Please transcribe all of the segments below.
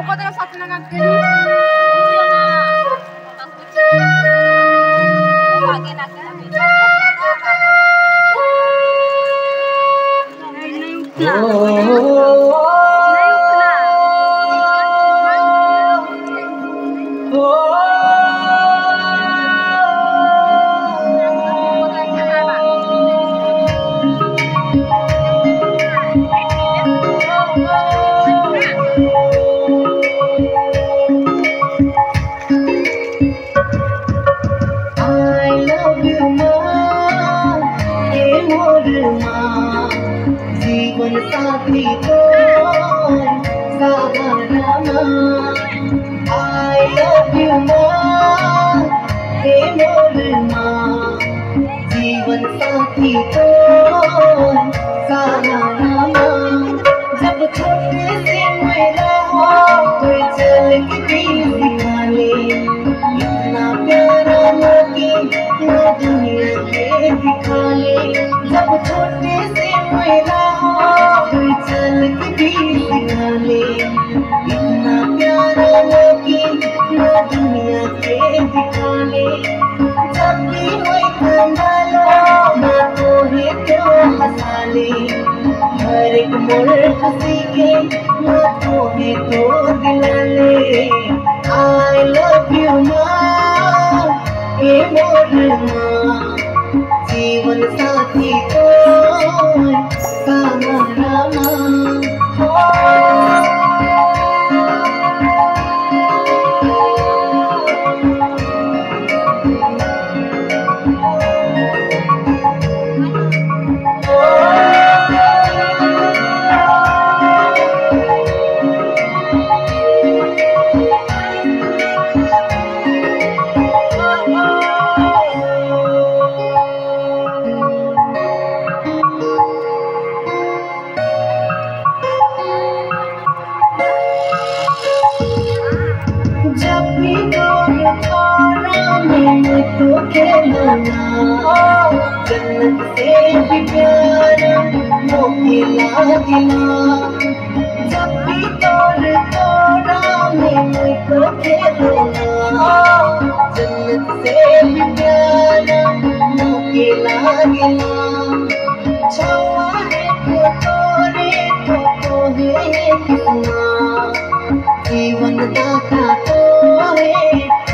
pokoknya satu nang gini. Iya na. Tak kucing. Lagi nak kami. जीवन साथी को सहारा I love you माँ हे मोर माँ जीवन साथी को सहारा जब छोटे से मेरा हो कोई चल के भी दिखा ले इतना प्यारा मोती ना दुनिया के दिखा ले जब छोटे से मेरा कोई चल के भी दिखा ले इतना प्यारा मोती ना दुनिया के दिखा ले जब भी कोई कंगालो ना तो है तो हंसा ले हर एक मोड़ खुशी के ना तो है तो दिला ले I love you माँ हे मोर माँ जीवन साथी को सहारा तो खेलना जन्नत से भी प्यारा मोके लागना जब भी तोड़ा मैं तो खेलना जन्नत से भी प्यारा मोके लागना छुआ है तो तोरे तो है कितना जीवन दाता तो है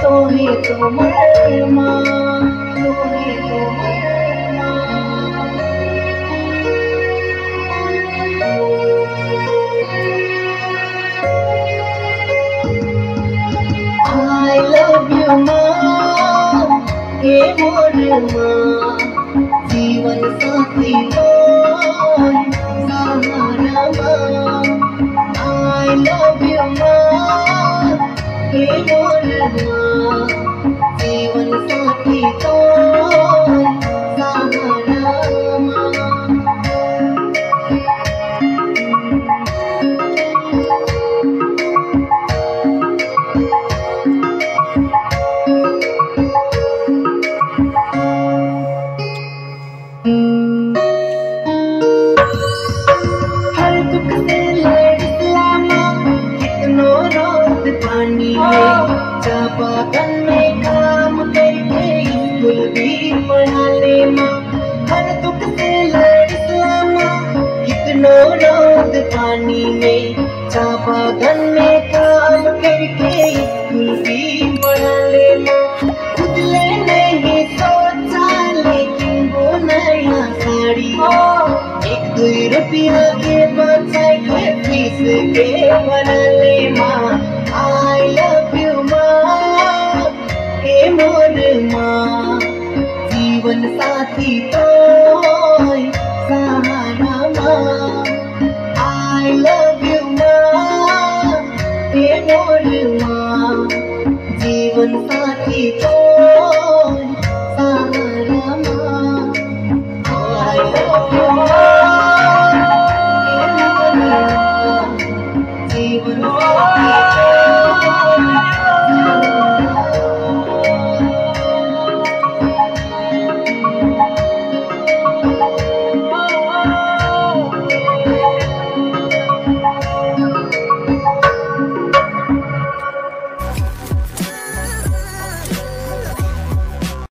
तो मरमा तो मरमा I love you माँ हे मोर माँ जीवन साथी को सहारा माँ I love you माँ हे मोर माँ जीवन साथी को सहारा हर दुख से लड़ना कितनों रोज पानी में चापाकन में काम करके स्कूल भी पढ़ा ले माँ हर दुख से लड़ना कितनों रोज पानी में चापाकन में काम करके स्कूल भी पढ़ा ले माँ खुद ले नहीं सोचा लेकिन वो नया साड़ी ₹2 के बचाए के फीस के बना ले माँ I love you माँ हे मोर माँ जीवन साथी तो सहारा माँ I love you माँ हे मोर माँ जीवन साथी तो